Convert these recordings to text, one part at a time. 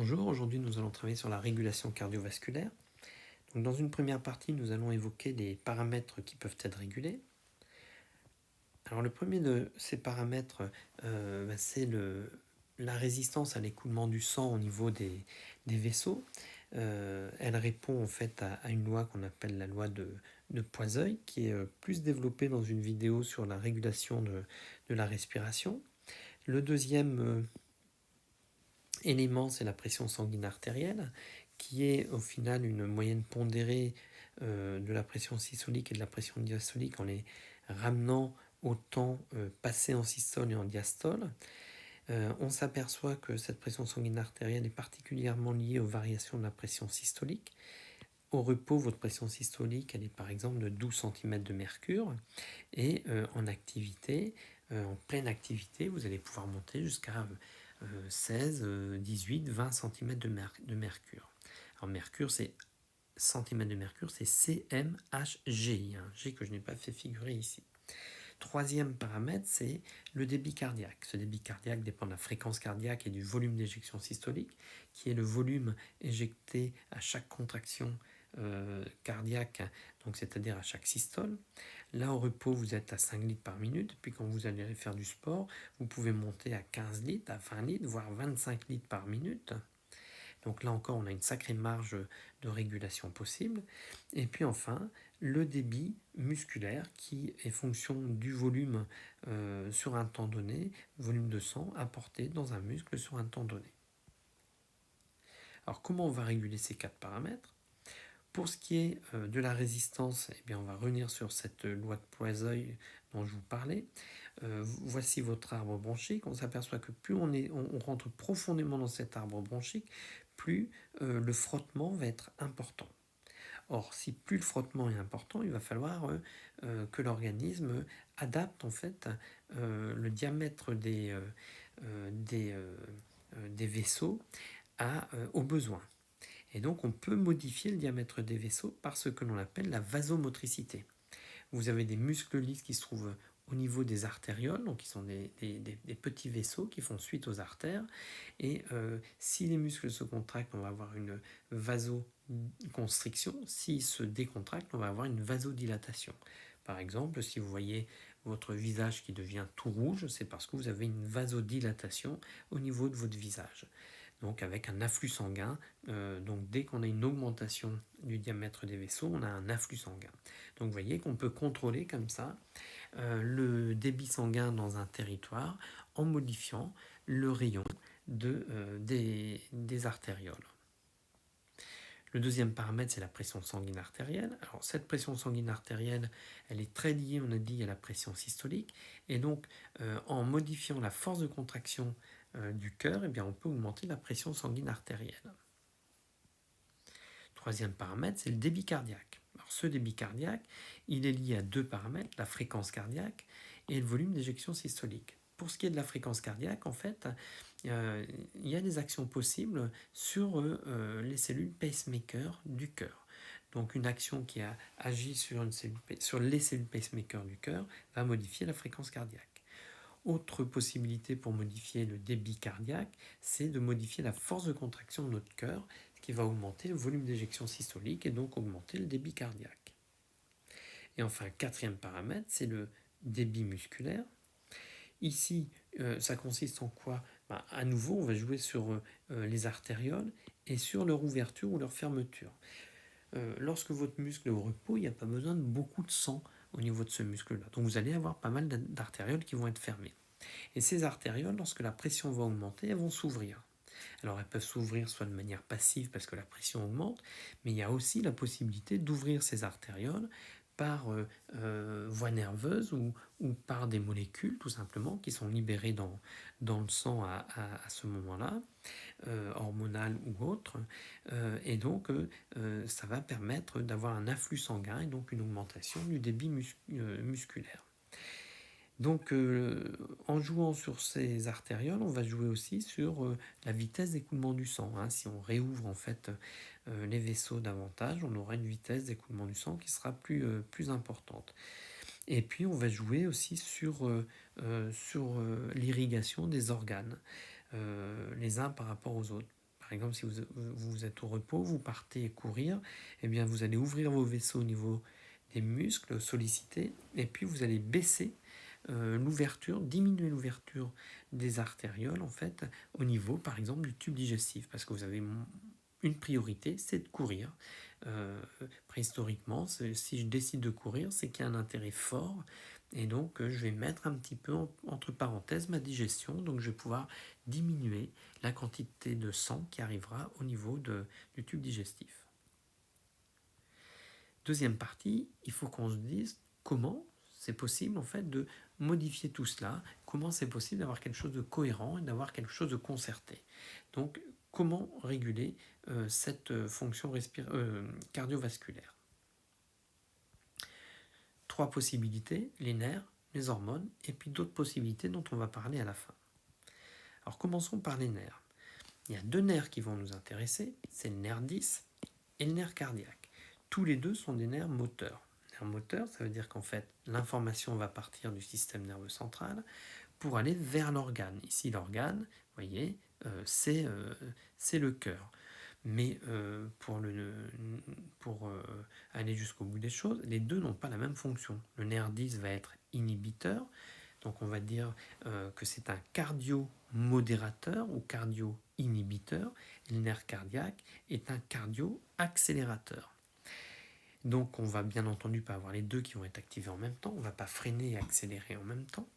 Bonjour, aujourd'hui nous allons travailler sur la régulation cardiovasculaire. Donc, dans une première partie, nous allons évoquer les paramètres qui peuvent être régulés. Alors le premier de ces paramètres, c'est la résistance à l'écoulement du sang au niveau des vaisseaux. Elle répond en fait à une loi qu'on appelle la loi de Poiseuille, qui est plus développée dans une vidéo sur la régulation de la respiration. Le deuxième élément, c'est la pression sanguine artérielle, qui est au final une moyenne pondérée de la pression systolique et de la pression diastolique en les ramenant au temps passé en systole et en diastole. On s'aperçoit que cette pression sanguine artérielle est particulièrement liée aux variations de la pression systolique. Au repos, votre pression systolique, elle est par exemple de 12 cm de mercure, et en activité, en pleine activité, vous allez pouvoir monter jusqu'à 16, 18, 20 cm de mercure. Alors mercure, c'est centimètres de mercure, c'est CMHG, un G que je n'ai pas fait figurer ici. Troisième paramètre, c'est le débit cardiaque. Ce débit cardiaque dépend de la fréquence cardiaque et du volume d'éjection systolique, qui est le volume éjecté à chaque contraction cardiaque, donc c'est-à-dire à chaque systole. Là, au repos, vous êtes à 5 litres par minute, puis quand vous allez faire du sport, vous pouvez monter à 15 litres, à 20 litres, voire 25 litres par minute. Donc là encore, on a une sacrée marge de régulation possible. Et puis enfin, le débit musculaire qui est fonction du volume sur un temps donné, volume de sang apporté dans un muscle sur un temps donné. Alors comment on va réguler ces quatre paramètres? Pour ce qui est de la résistance, eh bien, on va revenir sur cette loi de Poiseuille dont je vous parlais. Voici votre arbre bronchique. On s'aperçoit que plus on rentre profondément dans cet arbre bronchique, plus le frottement va être important. Or, si plus le frottement est important, il va falloir que l'organisme adapte en fait le diamètre des vaisseaux aux besoins. Et donc on peut modifier le diamètre des vaisseaux par ce que l'on appelle la vasomotricité. Vous avez des muscles lisses qui se trouvent au niveau des artérioles, donc qui sont des petits vaisseaux qui font suite aux artères. Et si les muscles se contractent, on va avoir une vasoconstriction. S'ils se décontractent, on va avoir une vasodilatation. Par exemple, si vous voyez votre visage qui devient tout rouge, c'est parce que vous avez une vasodilatation au niveau de votre visage. Donc avec un afflux sanguin, donc dès qu'on a une augmentation du diamètre des vaisseaux, on a un afflux sanguin. Donc vous voyez qu'on peut contrôler comme ça le débit sanguin dans un territoire en modifiant le rayon des artérioles. Le deuxième paramètre, c'est la pression sanguine artérielle. Alors cette pression sanguine artérielle, elle est très liée, on a dit, à la pression systolique. Et donc, en modifiant la force de contraction du cœur, eh bien, on peut augmenter la pression sanguine artérielle. Troisième paramètre, c'est le débit cardiaque. Alors ce débit cardiaque, il est lié à deux paramètres, la fréquence cardiaque et le volume d'éjection systolique. Pour ce qui est de la fréquence cardiaque, en fait, il y a des actions possibles sur les cellules pacemaker du cœur. Donc une action qui agit sur les cellules pacemaker du cœur va modifier la fréquence cardiaque. Autre possibilité pour modifier le débit cardiaque, c'est de modifier la force de contraction de notre cœur, ce qui va augmenter le volume d'éjection systolique et donc augmenter le débit cardiaque. Et enfin, quatrième paramètre, c'est le débit musculaire. Ici, ça consiste en quoi? À nouveau, on va jouer sur les artérioles et sur leur ouverture ou leur fermeture. Lorsque votre muscle est au repos, il n'y a pas besoin de beaucoup de sang au niveau de ce muscle-là. Donc vous allez avoir pas mal d'artérioles qui vont être fermées. Et ces artérioles, lorsque la pression va augmenter, elles vont s'ouvrir. Alors elles peuvent s'ouvrir soit de manière passive parce que la pression augmente, mais il y a aussi la possibilité d'ouvrir ces artérioles par voie nerveuse ou par des molécules tout simplement qui sont libérées dans le sang à ce moment-là, hormonales ou autres, et donc ça va permettre d'avoir un afflux sanguin et donc une augmentation du débit musculaire. Donc en jouant sur ces artérioles, on va jouer aussi sur la vitesse d'écoulement du sang. Si on réouvre en fait les vaisseaux davantage, on aura une vitesse d'écoulement du sang qui sera plus importante. Et puis on va jouer aussi sur l'irrigation des organes, les uns par rapport aux autres. Par Par exemple, si vous êtes au repos, vous partez courir, eh bien vous allez ouvrir vos vaisseaux au niveau des muscles sollicités, et puis vous allez baisser l'ouverture, diminuer l'ouverture des artérioles en fait au niveau par exemple du tube digestif, parce que vous avez une priorité, c'est de courir. Préhistoriquement, si je décide de courir, c'est qu'il y a un intérêt fort, et donc je vais mettre un petit peu entre parenthèses ma digestion, donc je vais pouvoir diminuer la quantité de sang qui arrivera au niveau du tube digestif. Deuxième partie, il faut qu'on se dise comment c'est possible en fait de modifier tout cela, comment c'est possible d'avoir quelque chose de cohérent et d'avoir quelque chose de concerté. Donc comment réguler cette fonction cardiovasculaire. Trois possibilités, les nerfs, les hormones et puis d'autres possibilités dont on va parler à la fin. Alors commençons par les nerfs. Il y a deux nerfs qui vont nous intéresser, c'est le nerf 10 et le nerf cardiaque. Tous les deux sont des nerfs moteurs. Nerf moteur, ça veut dire qu'en fait, l'information va partir du système nerveux central pour aller vers l'organe. Ici, l'organe, vous voyez, c'est le cœur. Mais pour aller jusqu'au bout des choses, les deux n'ont pas la même fonction. Le nerf 10 va être inhibiteur, donc on va dire que c'est un cardio-modérateur ou cardio-inhibiteur, et le nerf cardiaque est un cardio-accélérateur. Donc on va bien entendu pas avoir les deux qui vont être activés en même temps, on ne va pas freiner et accélérer en même temps.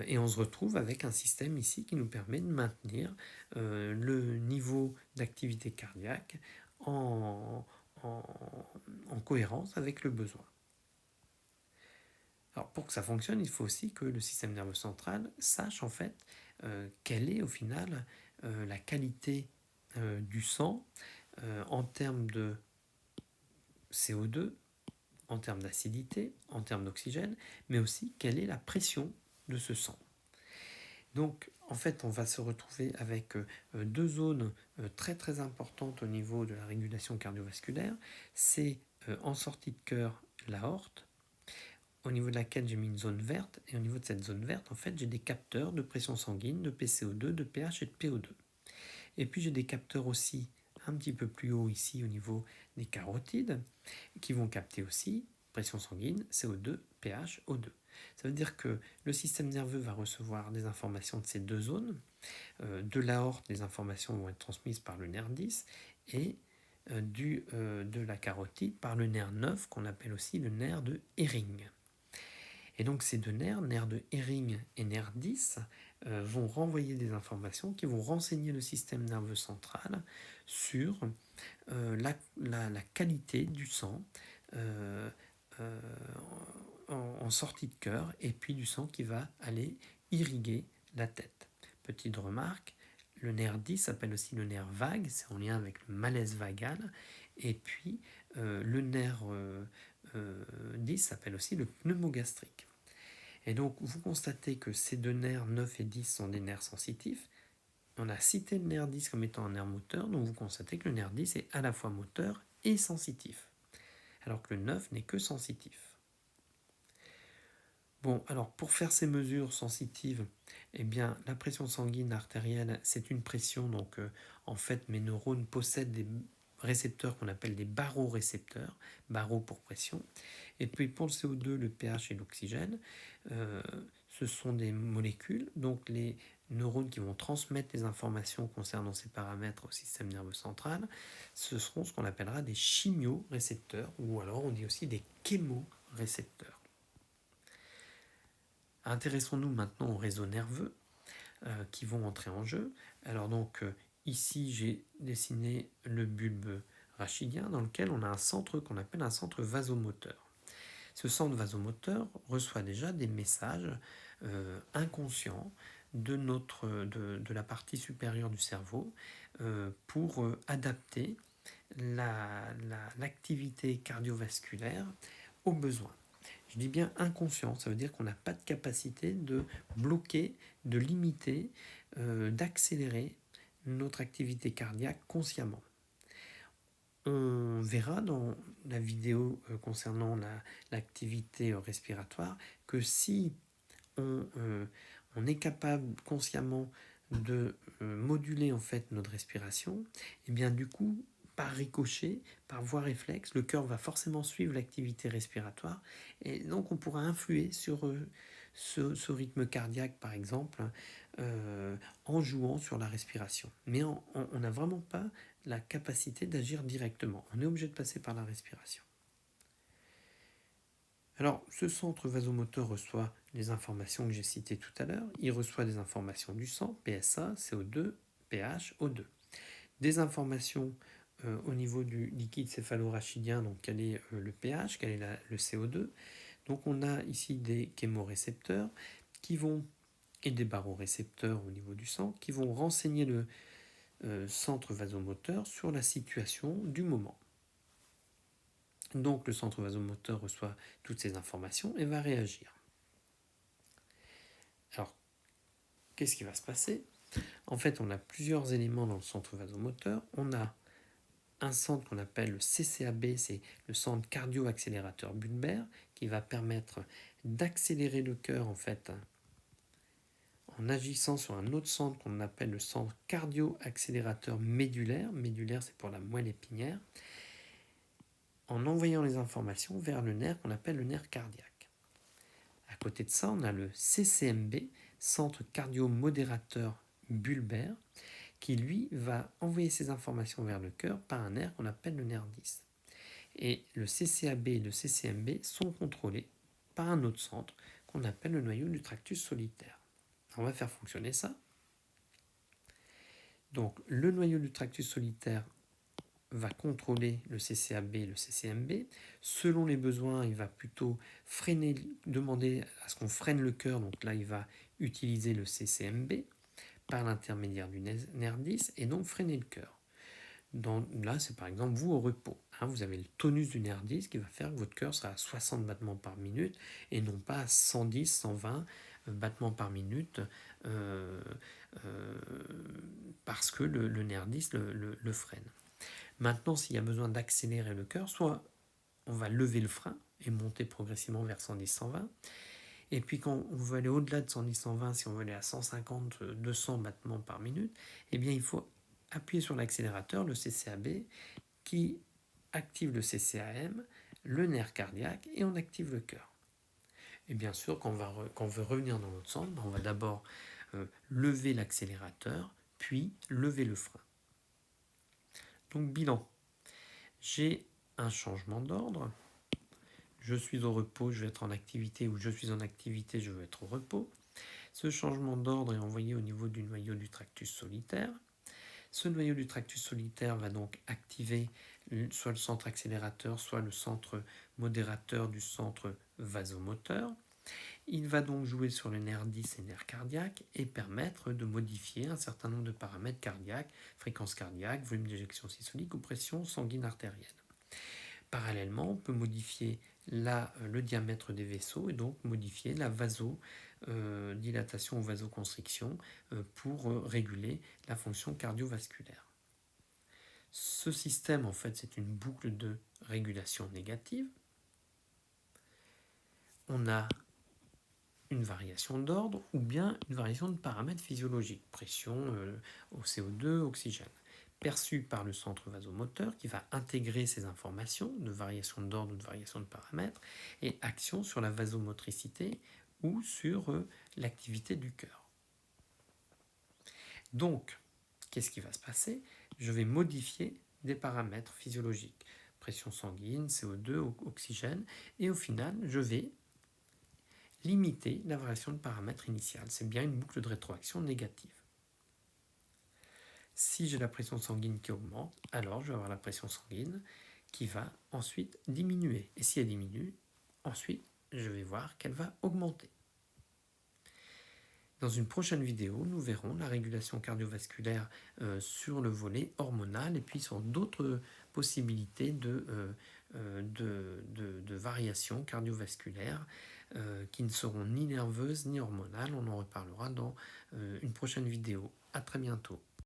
Et on se retrouve avec un système ici qui nous permet de maintenir le niveau d'activité cardiaque en cohérence avec le besoin. Alors pour que ça fonctionne, il faut aussi que le système nerveux central sache en fait quelle est au final la qualité du sang en termes de CO2, en termes d'acidité, en termes d'oxygène, mais aussi quelle est la pression de ce sang. Donc en fait on va se retrouver avec deux zones très très importantes au niveau de la régulation cardiovasculaire. C'est en sortie de cœur l'aorte, au niveau de laquelle j'ai mis une zone verte, et au niveau de cette zone verte en fait j'ai des capteurs de pression sanguine, de PCO2, de pH et de PO2. Et puis j'ai des capteurs aussi un petit peu plus haut ici au niveau des carotides qui vont capter aussi pression sanguine, CO2, pH, O2. Ça veut dire que le système nerveux va recevoir des informations de ces deux zones. De l'aorte, les informations vont être transmises par le nerf 10 et de la carotide par le nerf 9 qu'on appelle aussi le nerf de Hering. Et donc ces deux nerfs, nerf de Hering et nerf 10, vont renvoyer des informations qui vont renseigner le système nerveux central sur la qualité du sang en sortie de cœur et puis du sang qui va aller irriguer la tête. Petite remarque, le nerf 10 s'appelle aussi le nerf vague, c'est en lien avec le malaise vagal, et puis le nerf 10 s'appelle aussi le pneumogastrique. Et donc vous constatez que ces deux nerfs 9 et 10 sont des nerfs sensitifs. On a cité le nerf 10 comme étant un nerf moteur, donc vous constatez que le nerf 10 est à la fois moteur et sensitif, alors que le 9 n'est que sensitif. Bon, alors pour faire ces mesures sensitives, eh bien la pression sanguine artérielle, c'est une pression, donc en fait mes neurones possèdent des récepteurs qu'on appelle des barorécepteurs, baro pour pression, et puis pour le CO2, le pH et l'oxygène, ce sont des molécules, donc les neurones qui vont transmettre les informations concernant ces paramètres au système nerveux central, ce seront ce qu'on appellera des chimiorécepteurs, ou alors on dit aussi des chémorécepteurs. Intéressons-nous maintenant aux réseaux nerveux qui vont entrer en jeu. Alors donc ici j'ai dessiné le bulbe rachidien dans lequel on a un centre qu'on appelle un centre vasomoteur. Ce centre vasomoteur reçoit déjà des messages inconscients de la partie supérieure du cerveau pour adapter l'activité cardiovasculaire aux besoins. Je dis bien inconscient, ça veut dire qu'on n'a pas de capacité de bloquer, de limiter, d'accélérer notre activité cardiaque consciemment. On verra dans la vidéo concernant l'activité respiratoire que si on est capable consciemment de moduler en fait notre respiration, et bien du coup, par ricochet, par voie réflexe, le cœur va forcément suivre l'activité respiratoire, et donc on pourra influer sur ce rythme cardiaque, par exemple, en jouant sur la respiration. Mais on n'a vraiment pas la capacité d'agir directement. On est obligé de passer par la respiration. Alors, ce centre vasomoteur reçoit les informations que j'ai citées tout à l'heure. Il reçoit des informations du sang, PSA, CO2, pH, O2. Des informations au niveau du liquide céphalorachidien, donc quel est le pH, quel est le CO2. Donc on a ici des chémorécepteurs qui vont, et des barorécepteurs au niveau du sang, qui vont renseigner le centre vasomoteur sur la situation du moment. Donc le centre vasomoteur reçoit toutes ces informations et va réagir. Alors, qu'est-ce qui va se passer? En fait, on a plusieurs éléments dans le centre vasomoteur. On a un centre qu'on appelle le CCAB, c'est le centre cardio-accélérateur bulbaire, qui va permettre d'accélérer le cœur en fait en agissant sur un autre centre qu'on appelle le centre cardio-accélérateur médulaire. Médulaire, c'est pour la moelle épinière, en envoyant les informations vers le nerf qu'on appelle le nerf cardiaque. À côté de ça, on a le CCMB, centre cardio-modérateur bulbaire, qui lui va envoyer ces informations vers le cœur par un nerf qu'on appelle le nerf 10. Et le CCAB et le CCMB sont contrôlés par un autre centre qu'on appelle le noyau du tractus solitaire. On va faire fonctionner ça. Donc le noyau du tractus solitaire va contrôler le CCAB et le CCMB. Selon les besoins, il va plutôt freiner, demander à ce qu'on freine le cœur. Donc là, il va utiliser le CCMB par l'intermédiaire du nerf 10 et donc freiner le cœur. Là, c'est par exemple vous au repos. Vous avez le tonus du nerf 10 qui va faire que votre cœur sera à 60 battements par minute et non pas à 110, 120 battements par minute parce que le nerf 10 le freine. Maintenant, s'il y a besoin d'accélérer le cœur, soit on va lever le frein et monter progressivement vers 110, 120. Et puis quand on veut aller au-delà de 110, 120, si on veut aller à 150, 200 battements par minute, eh bien il faut appuyer sur l'accélérateur, le CCAB, qui active le CCAM, le nerf cardiaque, et on active le cœur. Et bien sûr, quand on veut revenir dans notre centre, on va d'abord lever l'accélérateur, puis lever le frein. Donc bilan, j'ai un changement d'ordre. Je suis au repos, je vais être en activité, ou je suis en activité, je veux être au repos. Ce changement d'ordre est envoyé au niveau du noyau du tractus solitaire. Ce noyau du tractus solitaire va donc activer soit le centre accélérateur, soit le centre modérateur du centre vasomoteur. Il va donc jouer sur le nerf 10 et nerf cardiaque et permettre de modifier un certain nombre de paramètres cardiaques, fréquence cardiaque, volume d'éjection systolique ou pression sanguine artérielle. Parallèlement, on peut modifier le diamètre des vaisseaux et donc modifier la vasodilatation ou vasoconstriction pour réguler la fonction cardiovasculaire. Ce système, en fait, c'est une boucle de régulation négative. On a une variation d'ordre ou bien une variation de paramètres physiologiques, pression, au CO2, oxygène, perçue par le centre vasomoteur qui va intégrer ces informations de variation d'ordre ou de variation de paramètres et action sur la vasomotricité ou sur l'activité du cœur. Donc, qu'est-ce qui va se passer? Je vais modifier des paramètres physiologiques, pression sanguine, CO2, oxygène, et au final, je vais limiter la variation de paramètres initiale. C'est bien une boucle de rétroaction négative. Si j'ai la pression sanguine qui augmente, alors je vais avoir la pression sanguine qui va ensuite diminuer. Et si elle diminue, ensuite, je vais voir qu'elle va augmenter. Dans une prochaine vidéo, nous verrons la régulation cardiovasculaire sur le volet hormonal et puis sur d'autres possibilités de variations cardiovasculaires qui ne seront ni nerveuses ni hormonales. On en reparlera dans une prochaine vidéo. À très bientôt.